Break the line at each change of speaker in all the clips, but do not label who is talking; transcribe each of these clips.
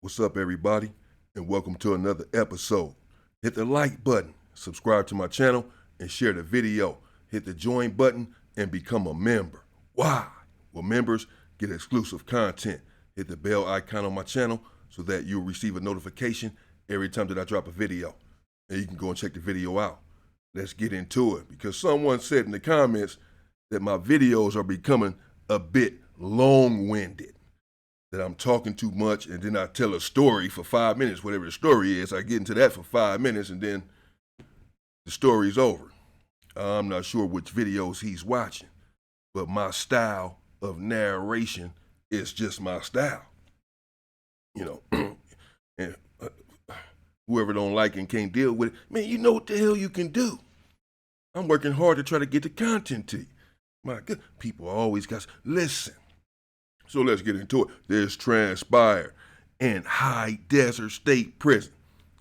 What's up, everybody, and welcome to another episode. Hit the like button, subscribe to my channel, and share the video. Hit the join button and become a member. Why? Well, members get exclusive content. Hit the bell icon on my channel so that you'll receive a notification every time that I drop a video. And you can go and check the video out. Let's get into it, because someone said in the comments that my videos are becoming a bit long-winded, that I'm talking too much, and then I tell a story for 5 minutes, whatever the story is. I get into that for 5 minutes, and then the story's over. I'm not sure which videos he's watching, but my style of narration is just my style. And whoever don't like and can't deal with it, man, you know what the hell you can do. I'm working hard to try to get the content to you. My God, people always got, listen. So let's get into it. This transpired in High Desert State Prison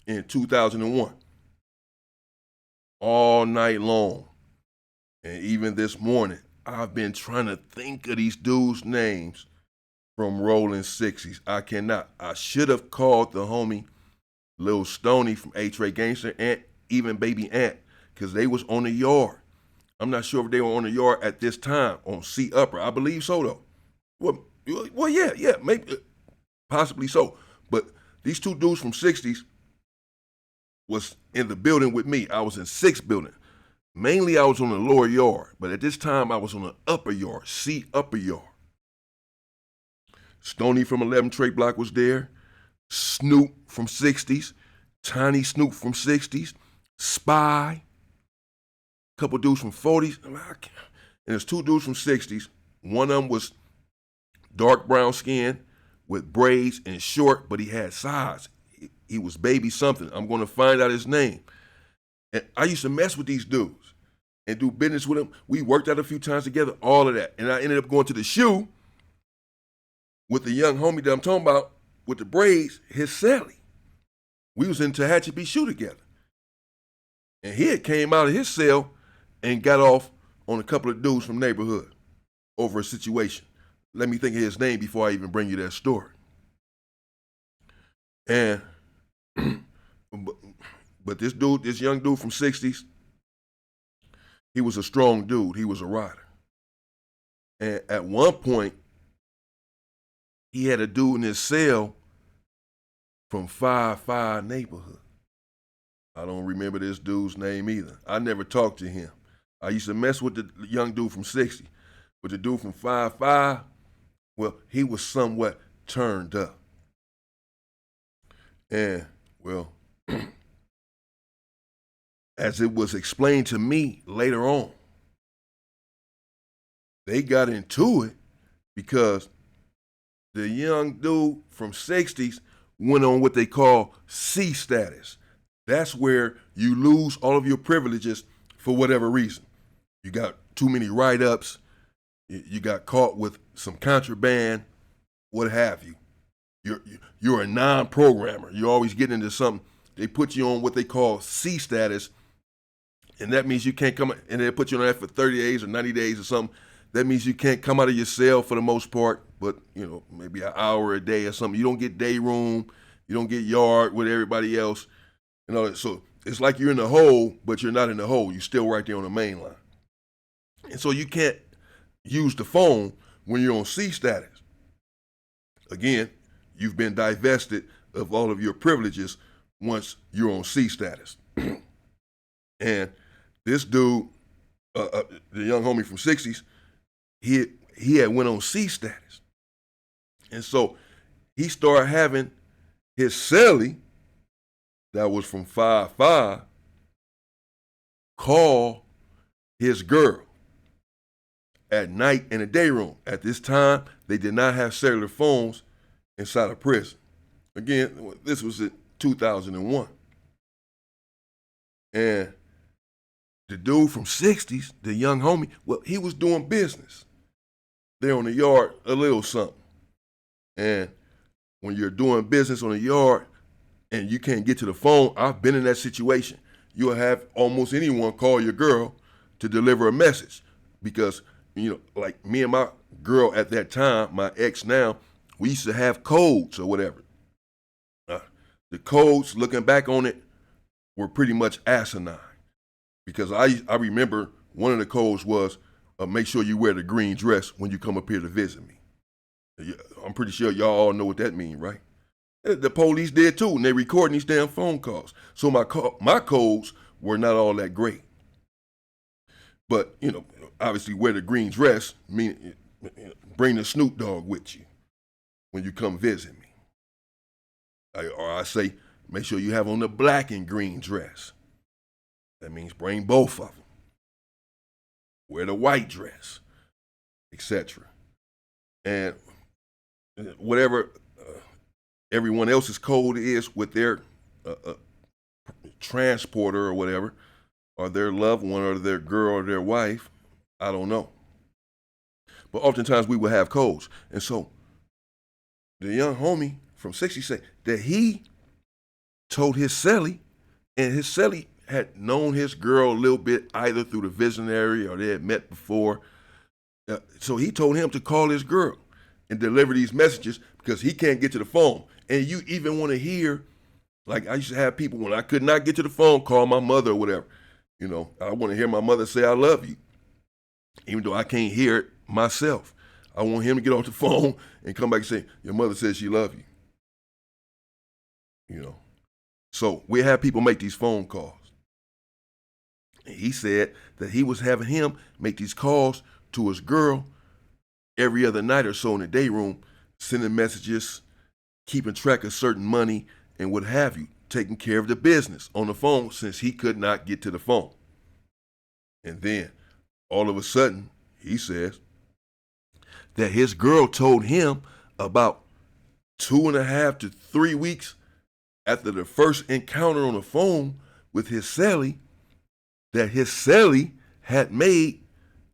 in 2001. All night long. And even this morning, I've been trying to think of these dudes' names from Rolling 60s. I cannot. I should have called the homie Lil Stoney from H-Ray Gangster and even Baby Ant, because they was on the yard. I'm not sure if they were on the yard at this time on C Upper. I believe so, though. Well, yeah, maybe, possibly so. But these two dudes from 60s was in the building with me. I was in 6th building. Mainly I was on the lower yard, but at this time I was on the upper yard, C Upper yard. Stoney from 11 Trade Block was there. Snoop from 60s. Tiny Snoop from 60s. Spy. Couple dudes from 40s. And there's two dudes from 60s. One of them was dark brown skin with braids and short, but he had size. He was baby something. I'm going to find out his name. And I used to mess with these dudes and do business with them. We worked out a few times together, all of that. And I ended up going to the shoe with the young homie that I'm talking about with the braids, his Sally. We was in Tehachapi shoe together. And he had came out of his cell and got off on a couple of dudes from neighborhood over a situation. Let me think of his name before I even bring you that story. And, but this young dude from 60s, he was a strong dude. He was a rider. And at one point, he had a dude in his cell from 5-5 neighborhood. I don't remember this dude's name either. I never talked to him. I used to mess with the young dude from 60. But the dude from 5-5, well, he was somewhat turned up. And, well, as it was explained to me later on, they got into it because the young dude from 60s went on what they call C status. That's where you lose all of your privileges for whatever reason. You got too many write-ups, you got caught with some contraband, what have you. You're a non-programmer. You're always getting into something. They put you on what they call C status, and that means you can't come, and they put you on that for 30 days or 90 days or something. That means you can't come out of your cell for the most part, but, maybe an hour a day or something. You don't get day room. You don't get yard with everybody else. So it's like you're in the hole, but you're not in the hole. You're still right there on the main line. And so you can't use the phone when you're on C status. Again, you've been divested of all of your privileges once you're on C status. And this dude, the young homie from 60s, he had went on C status. And so he started having his cellie that was from 5-5 call his girl at night in the day room. At this time, they did not have cellular phones inside of prison. Again, this was in 2001. And the dude from 60s, the young homie, well, he was doing business there on the yard, a little something. And when you're doing business on the yard and you can't get to the phone, I've been in that situation. You'll have almost anyone call your girl to deliver a message because, like me and my girl at that time, my ex now, we used to have codes or whatever. the codes, looking back on it, were pretty much asinine. Because I remember one of the codes was, make sure you wear the green dress when you come up here to visit me. I'm pretty sure y'all all know what that means, right? The police did too, and they recording these damn phone calls. So my codes were not all that great. But, obviously wear the green dress, mean bring the Snoop Dogg with you when you come visit me. Or I say, make sure you have on the black and green dress. That means bring both of them. Wear the white dress, etc. And whatever everyone else's code is with their transporter or whatever, or their loved one or their girl or their wife, I don't know. But oftentimes we will have codes. And so the young homie from 60 said that he told his celly, and his celly had known his girl a little bit either through the visionary or they had met before. So he told him to call his girl and deliver these messages because he can't get to the phone. And you even want to hear, like I used to have people when I could not get to the phone, call my mother or whatever. I want to hear my mother say, I love you, even though I can't hear it myself. I want him to get off the phone and come back and say, your mother says she love you. So we have people make these phone calls. And he said that he was having him make these calls to his girl every other night or so in the day room, sending messages, keeping track of certain money and what have you, taking care of the business on the phone since he could not get to the phone. And then all of a sudden, he says that his girl told him about 2.5 to 3 weeks after the first encounter on the phone with his celly, that his celly had made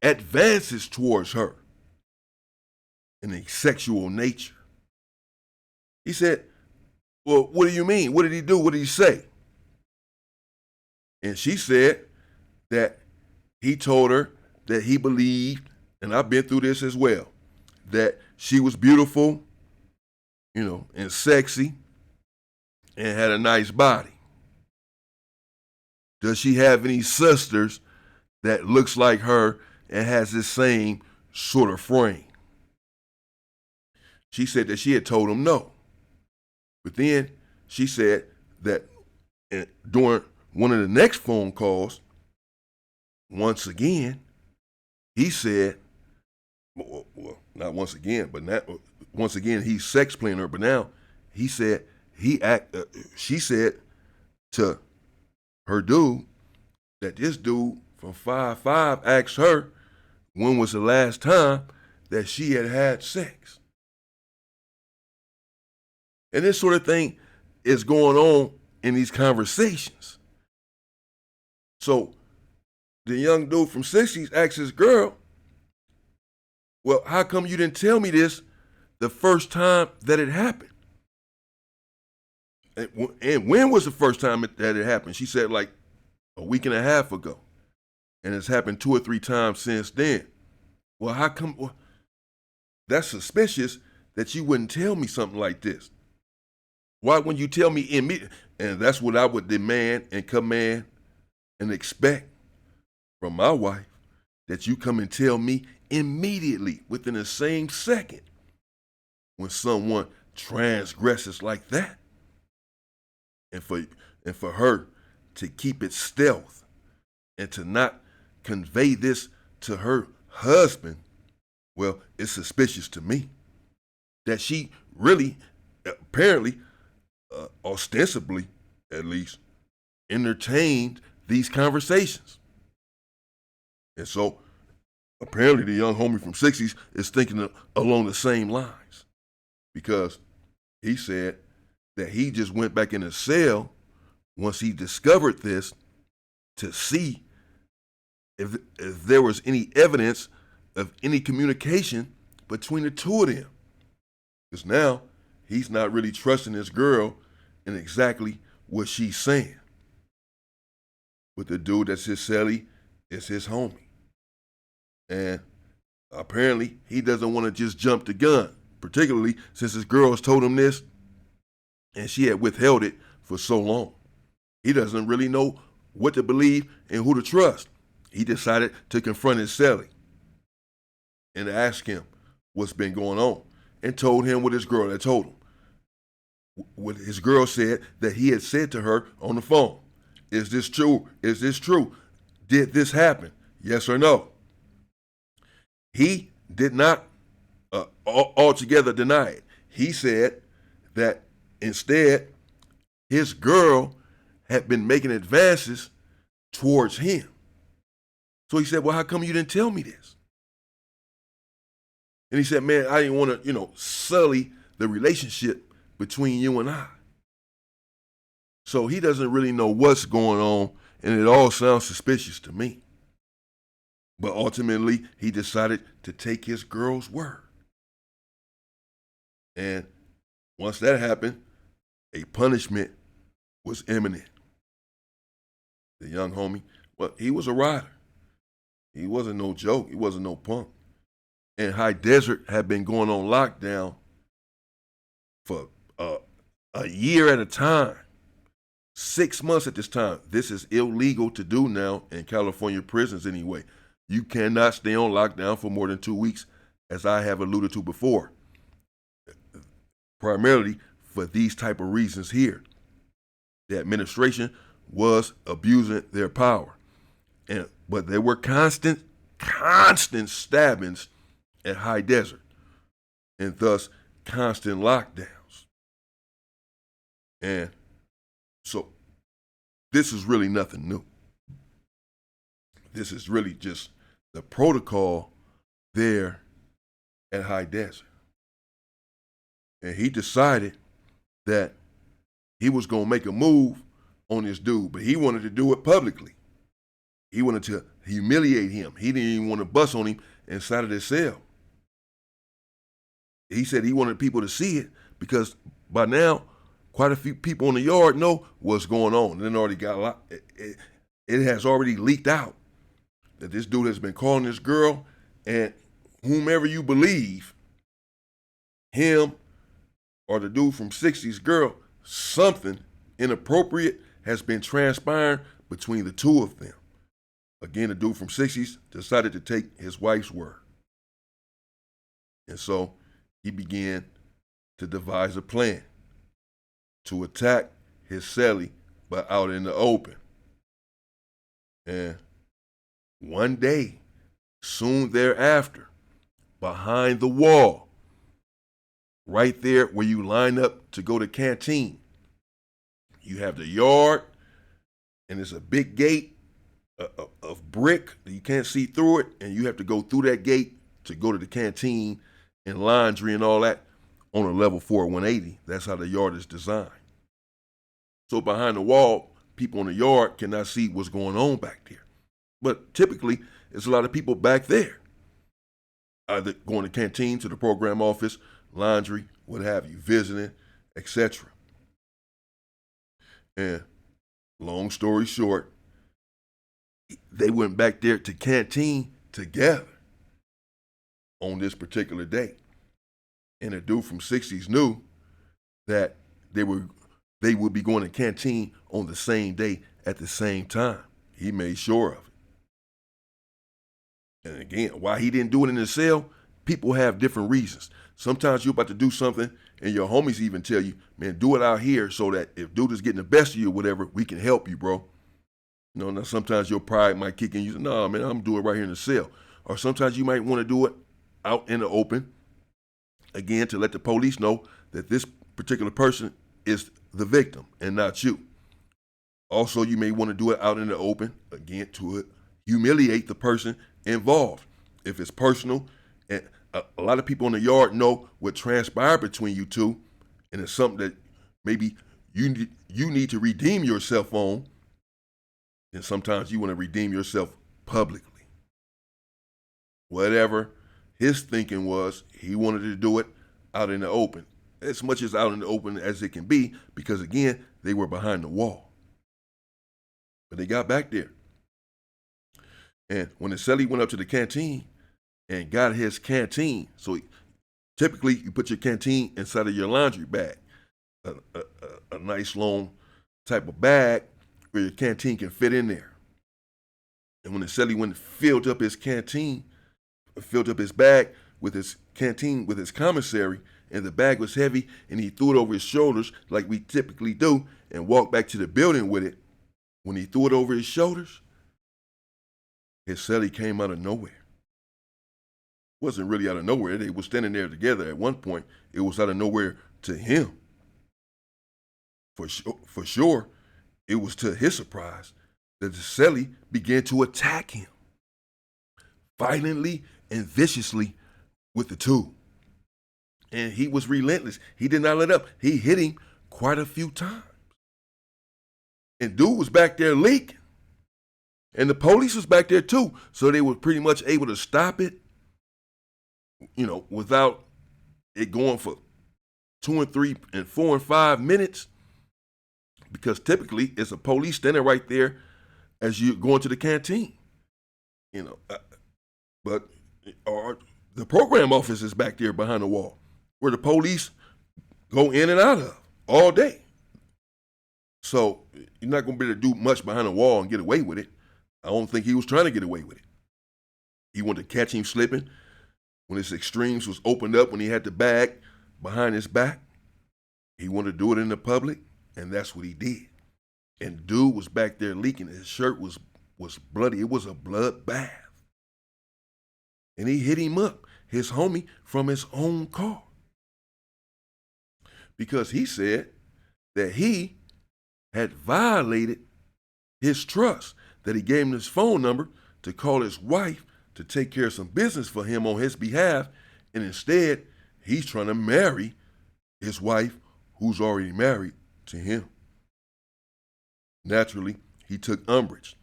advances towards her in a sexual nature. He said, well, what do you mean? What did he do? What did he say? And she said that he told her that he believed, and I've been through this as well, that she was beautiful, and sexy, and had a nice body. Does she have any sisters that looks like her and has the same sort of frame? She said that she had told him no. But then she said that during one of the next phone calls, once again, he said, well, not once again, but once again, he's sex playing her. But now he said she said to her dude that this dude from 5'5" asked her when was the last time that she had had sex. And this sort of thing is going on in these conversations. So the young dude from 60s asks his girl, well, how come you didn't tell me this the first time that it happened? And when was the first time that it happened? She said like a week and a half ago. And it's happened 2 or 3 times since then. Well, how come? Well, that's suspicious that you wouldn't tell me something like this. Why wouldn't you tell me immediately? And that's what I would demand and command and expect from my wife, that you come and tell me immediately within the same second when someone transgresses like that. And for her to keep it stealth and to not convey this to her husband, well, it's suspicious to me that she really, apparently, ostensibly at least, entertained these conversations. And so apparently the young homie from 60s is thinking along the same lines, because he said that he just went back in his cell once he discovered this to see if there was any evidence of any communication between the two of them. Because now he's not really trusting his girl in exactly what she's saying. But the dude that's his celly is his homie. And apparently he doesn't want to just jump the gun, particularly since his girl has told him this and she had withheld it for so long. He doesn't really know what to believe and who to trust. He decided to confront his cellie and ask him what's been going on, and told him what his girl had told him. What his girl said that he had said to her on the phone. Is this true? Is this true? Did this happen? Yes or no? He did not altogether deny it. He said that instead, his girl had been making advances towards him. So he said, well, how come you didn't tell me this? And he said, man, I didn't want to, sully the relationship between you and I. So he doesn't really know what's going on, and it all sounds suspicious to me. But ultimately, he decided to take his girl's word. And once that happened, a punishment was imminent. The young homie, well, he was a rider. He wasn't no joke. He wasn't no punk. And High Desert had been going on lockdown for a year at a time. 6 months at this time. This is illegal to do now in California prisons anyway. You cannot stay on lockdown for more than 2 weeks, as I have alluded to before. Primarily for these type of reasons here. The administration was abusing their power. But there were constant stabbings at High Desert, and thus constant lockdowns. And so this is really nothing new. This is really just the protocol there at High Desert. And he decided that he was going to make a move on this dude, but he wanted to do it publicly. He wanted to humiliate him. He didn't even want to bust on him inside of his cell. He said he wanted people to see it because by now, quite a few people in the yard know what's going on. It already got a lot. It has already leaked out that this dude has been calling this girl, and whomever you believe, him or the dude from 60's girl, something inappropriate has been transpiring between the two of them. Again, the dude from 60's decided to take his wife's word. And so he began to devise a plan to attack his cellie, but out in the open. And one day, soon thereafter, behind the wall, right there where you line up to go to canteen, you have the yard, and there's a big gate of brick that you can't see through it, and you have to go through that gate to go to the canteen and laundry and all that on a level 4 180. That's how the yard is designed. So behind the wall, people in the yard cannot see what's going on back there. But typically, there's a lot of people back there, either going to canteen, to the program office, laundry, what have you, visiting, etc. And long story short, they went back there to canteen together on this particular day. And the dude from 60's knew that they would be going to canteen on the same day at the same time. He made sure of it. And again, why he didn't do it in the cell, people have different reasons. Sometimes you're about to do something and your homies even tell you, man, do it out here so that if dude is getting the best of you or whatever, we can help you, bro. Now sometimes your pride might kick in. You say, no, man, I'm going to do it right here in the cell. Or sometimes you might want to do it out in the open, again, to let the police know that this particular person is the victim and not you. Also, you may want to do it out in the open, again, to humiliate the person involved. If it's personal, and a lot of people in the yard know what transpired between you two, and it's something that maybe you need to redeem yourself on, then sometimes you want to redeem yourself publicly. Whatever his thinking was, he wanted to do it out in the open, as much as out in the open as it can be, because again, they were behind the wall. But they got back there. And when the cellie went up to the canteen and got his canteen, so typically you put your canteen inside of your laundry bag, a nice long type of bag where your canteen can fit in there. And when the celly went and filled up his bag with his canteen, with his commissary, and the bag was heavy, and he threw it over his shoulders like we typically do and walked back to the building with it. When he threw it over his shoulders, his celly came out of nowhere. It wasn't really out of nowhere. They were standing there together at one point. It was out of nowhere to him. For sure, it was to his surprise that the celly began to attack him violently and viciously with the tool. And he was relentless. He did not let up. He hit him quite a few times. And dude was back there leaking. And the police was back there too. So they were pretty much able to stop it, without it going for 2 and 3 and 4 and 5 minutes. Because typically it's a police standing right there as you go into the canteen. But the program office is back there behind the wall where the police go in and out of all day. So you're not going to be able to do much behind the wall and get away with it. I don't think he was trying to get away with it. He wanted to catch him slipping when his extremes was opened up, when he had the bag behind his back. He wanted to do it in the public, and that's what he did. And dude was back there leaking. His shirt was bloody. It was a blood bath. And he hit him up, his homie, from his own car. Because he said that he had violated his trust, that he gave him his phone number to call his wife to take care of some business for him on his behalf, and instead, he's trying to marry his wife, who's already married to him. Naturally, he took umbrage.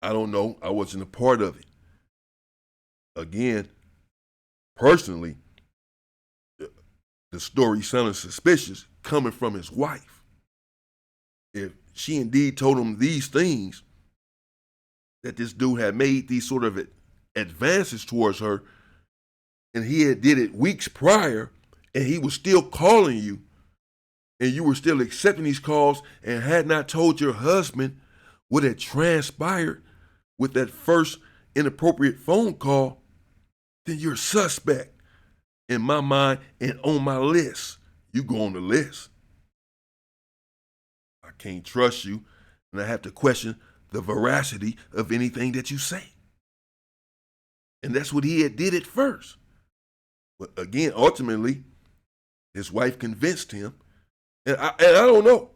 I don't know. I wasn't a part of it. Again, personally, the story sounded suspicious coming from his wife. If she indeed told him these things, that this dude had made these sort of advances towards her, and he had did it weeks prior, and he was still calling you, and you were still accepting these calls and had not told your husband what had transpired with that first inappropriate phone call, then you're suspect in my mind and on my list. You go on the list. I can't trust you, and I have to question the veracity of anything that you say. And that's what he had did at first. But again, ultimately, his wife convinced him. And I don't know.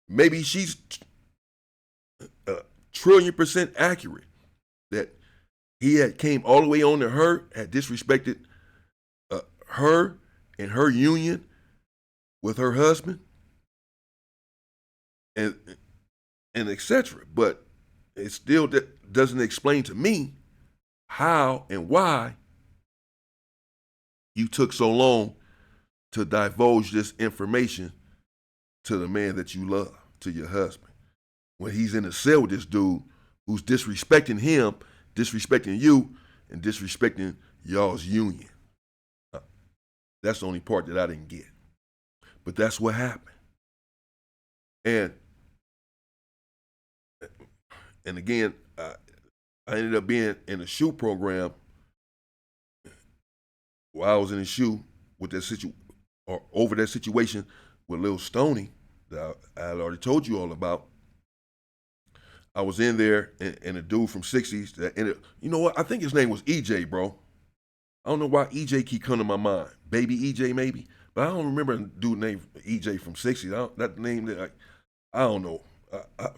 Maybe she's a trillion% accurate that he had came all the way on to her, had disrespected her and her union with her husband, and etc. But it still doesn't explain to me how and why you took so long to divulge this information to the man that you love, to your husband, when he's in a cell with this dude who's disrespecting him, disrespecting you, and disrespecting y'all's union. That's the only part that I didn't get. But that's what happened. And again, I ended up being in a SHU program while I was in the SHU with that over that situation with Lil Stoney that I had already told you all about. I was in there, and a dude from 60s that ended, you know what? I think his name was EJ, bro. I don't know why EJ keep coming to my mind. Baby EJ maybe, but I don't remember a dude named EJ from 60s. That name that I don't know. I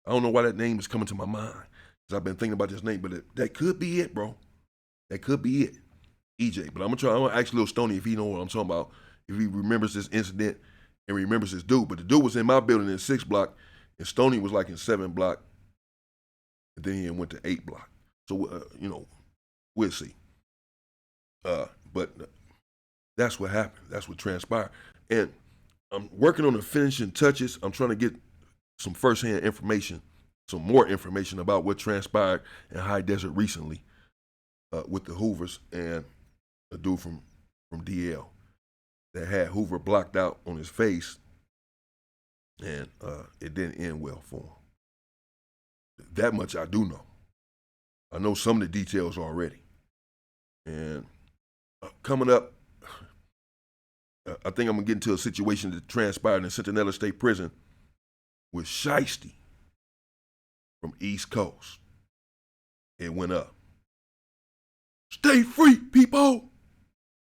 don't know why that name is coming to my mind, because I've been thinking about this name, but that could be it, bro. That could be it, EJ. But I'm gonna ask Lil Stoney if he know what I'm talking about, if he remembers this incident and remembers this dude. But the dude was in my building in 6 block, and Stoney was like in 7 block, and then he went to 8 block. So we'll see. But that's what happened. That's what transpired. And I'm working on the finishing touches. I'm trying to get some firsthand information, some more information about what transpired in High Desert recently with the Hoovers and a dude from DL. that had Hoover blocked out on his face, and it didn't end well for him. That much I do know. I know some of the details already. And coming up, I think I'm going to get into a situation that transpired in Centinela State Prison with Shiesty from East Coast. It went up. Stay free, people!